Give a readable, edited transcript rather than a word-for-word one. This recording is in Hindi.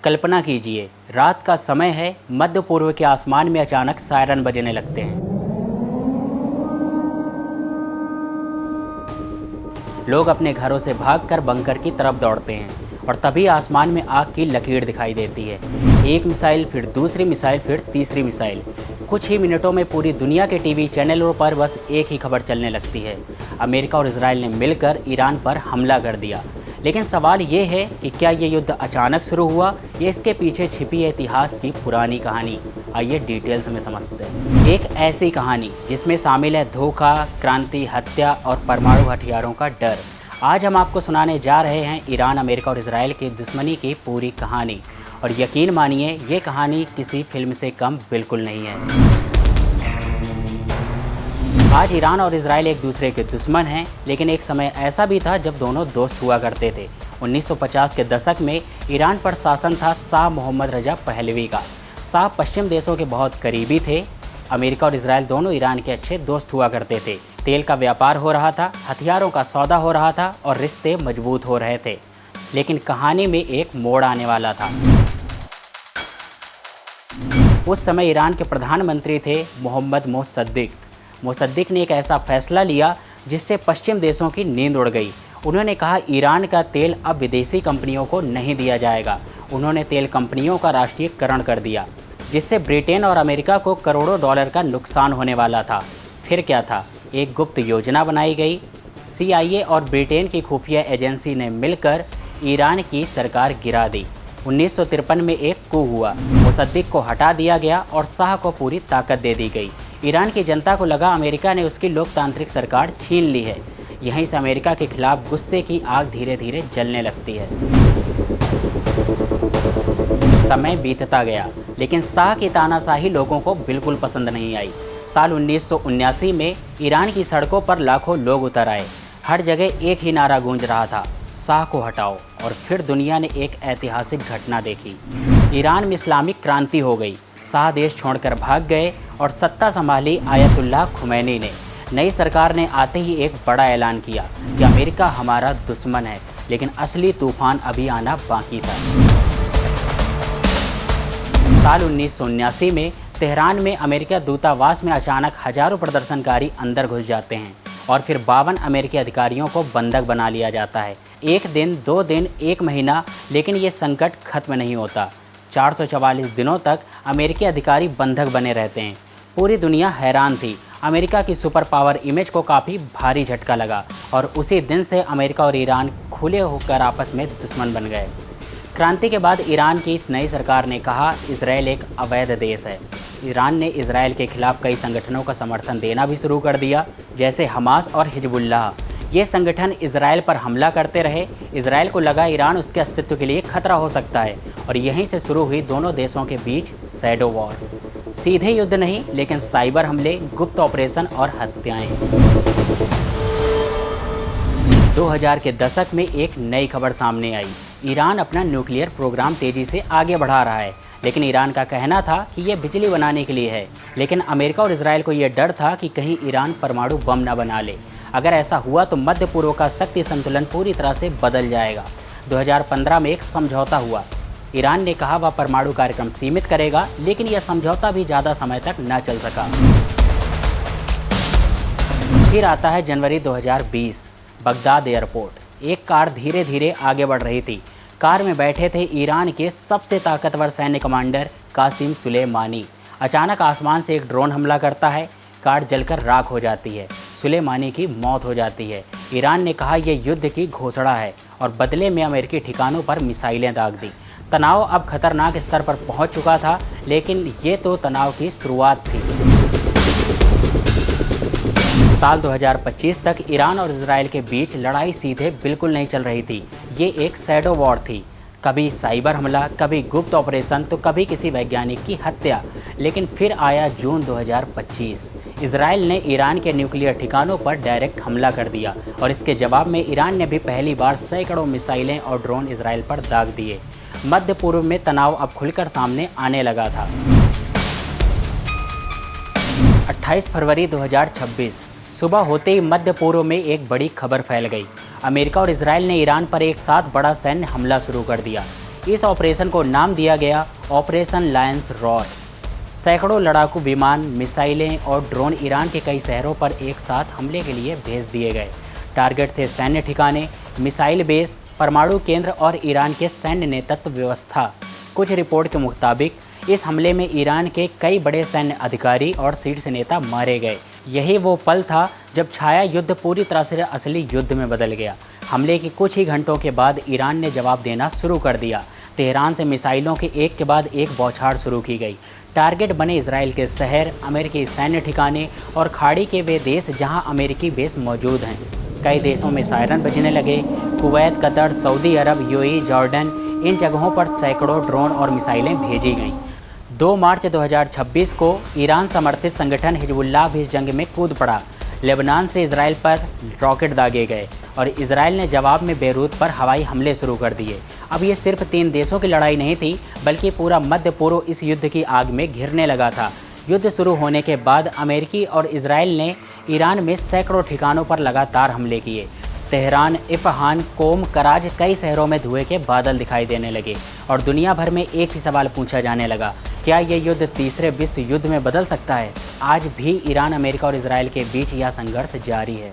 कल्पना कीजिए, रात का समय है, मध्य पूर्व के आसमान में अचानक सायरन बजने लगते हैं। लोग अपने घरों से भागकर बंकर की तरफ दौड़ते हैं और तभी आसमान में आग की लकीर दिखाई देती है। एक मिसाइल, फिर दूसरी मिसाइल, फिर तीसरी मिसाइल। कुछ ही मिनटों में पूरी दुनिया के टीवी चैनलों पर बस एक ही खबर चलने लगती है। अमेरिका और इजराइल ने मिलकर ईरान पर हमला कर दिया। लेकिन सवाल ये है कि क्या ये युद्ध अचानक शुरू हुआ या इसके पीछे छिपी है इतिहास की पुरानी कहानी। आइए डिटेल्स में समझते हैं। एक ऐसी कहानी जिसमें शामिल है धोखा, क्रांति, हत्या और परमाणु हथियारों का डर। आज हम आपको सुनाने जा रहे हैं ईरान, अमेरिका और इजराइल की दुश्मनी की पूरी कहानी। और यकीन मानिए, ये कहानी किसी फिल्म से कम बिल्कुल नहीं है। आज ईरान और इजराइल एक दूसरे के दुश्मन हैं, लेकिन एक समय ऐसा भी था जब दोनों दोस्त हुआ करते थे। 1950 के दशक में ईरान पर शासन था शाह मोहम्मद रजा पहलवी का। शाह पश्चिम देशों के बहुत करीबी थे। अमेरिका और इजराइल दोनों ईरान के अच्छे दोस्त हुआ करते थे। तेल का व्यापार हो रहा था, हथियारों का सौदा हो रहा था और रिश्ते मजबूत हो रहे थे। लेकिन कहानी में एक मोड़ आने वाला था। उस समय ईरान के प्रधानमंत्री थे मोहम्मद मोसद्दिक। मोसद्दिक ने एक ऐसा फैसला लिया जिससे पश्चिम देशों की नींद उड़ गई। उन्होंने कहा, ईरान का तेल अब विदेशी कंपनियों को नहीं दिया जाएगा। उन्होंने तेल कंपनियों का राष्ट्रीयकरण कर दिया, जिससे ब्रिटेन और अमेरिका को करोड़ों डॉलर का नुकसान होने वाला था। फिर क्या था, एक गुप्त योजना बनाई गई। CIA और ब्रिटेन की खुफिया एजेंसी ने मिलकर ईरान की सरकार गिरा दी। 1953 में एक कू हुआ, मोसद्दिक को हटा दिया गया और शाह को पूरी ताकत दे दी गई। ईरान की जनता को लगा अमेरिका ने उसकी लोकतांत्रिक सरकार छीन ली है। यहीं से अमेरिका के खिलाफ गुस्से की आग धीरे धीरे जलने लगती है। समय बीतता गया, लेकिन शाह की तानाशाही लोगों को बिल्कुल पसंद नहीं आई। साल 1979 में ईरान की सड़कों पर लाखों लोग उतर आए। हर जगह एक ही नारा गूंज रहा था, शाह को हटाओ। और फिर दुनिया ने एक ऐतिहासिक घटना देखी। ईरान में इस्लामिक क्रांति हो गई। शाह देश छोड़कर भाग गए और सत्ता संभाली आयतुल्लाह खुमैनी ने। नई सरकार ने आते ही एक बड़ा ऐलान किया कि अमेरिका हमारा दुश्मन है, लेकिन असली तूफान अभी आना बाकी था। साल 1979 में तेहरान में अमेरिका दूतावास में अचानक हजारों प्रदर्शनकारी अंदर घुस जाते हैं और फिर 52 अमेरिकी अधिकारियों को बंधक बना लिया जाता है। एक दिन, 2 दिन, 1 महीना, लेकिन ये संकट खत्म नहीं होता। 444 दिनों तक अमेरिकी अधिकारी बंधक बने रहते हैं। पूरी दुनिया हैरान थी। अमेरिका की सुपर पावर इमेज को काफ़ी भारी झटका लगा और उसी दिन से अमेरिका और ईरान खुले होकर आपस में दुश्मन बन गए। क्रांति के बाद ईरान की इस नई सरकार ने कहा, इजराइल एक अवैध देश है। ईरान ने इजराइल के खिलाफ कई संगठनों का समर्थन देना भी शुरू कर दिया, जैसे हमास और हिजबुल्लाह। ये संगठन इजराइल पर हमला करते रहे। इजराइल को लगा ईरान उसके अस्तित्व के लिए खतरा हो सकता है और यहीं से शुरू हुई दोनों देशों के बीच शैडो वॉर। सीधे युद्ध नहीं, लेकिन साइबर हमले, गुप्त ऑपरेशन और हत्याएं। 2000 के दशक में एक नई खबर सामने आई। ईरान अपना न्यूक्लियर प्रोग्राम तेजी से आगे बढ़ा रहा है, लेकिन ईरान का कहना था कि यह बिजली बनाने के लिए है। लेकिन अमेरिका और इजराइल को यह डर था कि कहीं ईरान परमाणु बम न बना ले। अगर ऐसा हुआ तो मध्य पूर्व का शक्ति संतुलन पूरी तरह से बदल जाएगा। 2015 में एक समझौता हुआ। ईरान ने कहा वह परमाणु कार्यक्रम सीमित करेगा, लेकिन यह समझौता भी ज़्यादा समय तक न चल सका। फिर आता है जनवरी 2020, बगदाद एयरपोर्ट। एक कार धीरे धीरे आगे बढ़ रही थी। कार में बैठे थे ईरान के सबसे ताकतवर सैन्य कमांडर कासिम सुलेमानी। अचानक आसमान से एक ड्रोन हमला करता है। कार जलकर राख हो जाती है। सुलेमानी की मौत हो जाती है। ईरान ने कहा यह युद्ध की घोषणा है और बदले में अमेरिकी ठिकानों पर मिसाइलें दाग दी। तनाव अब खतरनाक स्तर पर पहुंच चुका था, लेकिन ये तो तनाव की शुरुआत थी। साल 2025 तक ईरान और इजराइल के बीच लड़ाई सीधे बिल्कुल नहीं चल रही थी। ये एक शैडो वॉर थी। कभी साइबर हमला, कभी गुप्त ऑपरेशन, तो कभी किसी वैज्ञानिक की हत्या। लेकिन फिर आया जून 2025। इजराइल ने ईरान के न्यूक्लियर ठिकानों पर डायरेक्ट हमला कर दिया और इसके जवाब में ईरान ने भी पहली बार सैकड़ों मिसाइलें और ड्रोन इजराइल पर दाग दिए। मध्य पूर्व में तनाव अब खुलकर सामने आने लगा था। 28 फरवरी 2026 सुबह होते ही मध्य पूर्व में एक बड़ी खबर फैल गई। अमेरिका और इजराइल ने ईरान पर एक साथ बड़ा सैन्य हमला शुरू कर दिया। इस ऑपरेशन को नाम दिया गया ऑपरेशन लायंस रॉड। सैकड़ों लड़ाकू विमान, मिसाइलें और ड्रोन ईरान के कई शहरों पर एक साथ हमले के लिए भेज दिए गए। टारगेट थे सैन्य ठिकाने, मिसाइल बेस, परमाणु केंद्र और ईरान के सैन्य नेतृत्व व्यवस्था। कुछ रिपोर्ट के मुताबिक इस हमले में ईरान के कई बड़े सैन्य अधिकारी और शीर्ष नेता मारे गए। यही वो पल था जब छाया युद्ध पूरी तरह से असली युद्ध में बदल गया। हमले के कुछ ही घंटों के बाद ईरान ने जवाब देना शुरू कर दिया। तेहरान से मिसाइलों के एक के बाद एक बौछार शुरू की गई। टारगेट बने इजराइल के शहर, अमेरिकी सैन्य ठिकाने और खाड़ी के वे देश जहां अमेरिकी बेस मौजूद हैं। कई देशों में सायरन बजने लगे। कुवैत, कतर, सऊदी अरब, यूएई, जॉर्डन, इन जगहों पर सैकड़ों ड्रोन और मिसाइलें भेजी गईं। 2 मार्च 2026 को ईरान समर्थित संगठन हिजबुल्लाह भी इस जंग में कूद पड़ा। लेबनान से इजराइल पर रॉकेट दागे गए और इजराइल ने जवाब में बेरूत पर हवाई हमले शुरू कर दिए। अब ये सिर्फ 3 देशों की लड़ाई नहीं थी, बल्कि पूरा मध्य पूर्व इस युद्ध की आग में घिरने लगा था। युद्ध शुरू होने के बाद अमेरिकी और इजराइल ने ईरान में सैकड़ों ठिकानों पर लगातार हमले किए। तेहरान, इफ़हान, कोम, कराज, कई शहरों में धुएं के बादल दिखाई देने लगे और दुनिया भर में एक ही सवाल पूछा जाने लगा, क्या ये युद्ध तीसरे विश्व युद्ध में बदल सकता है? आज भी ईरान, अमेरिका और इजराइल के बीच यह संघर्ष जारी है।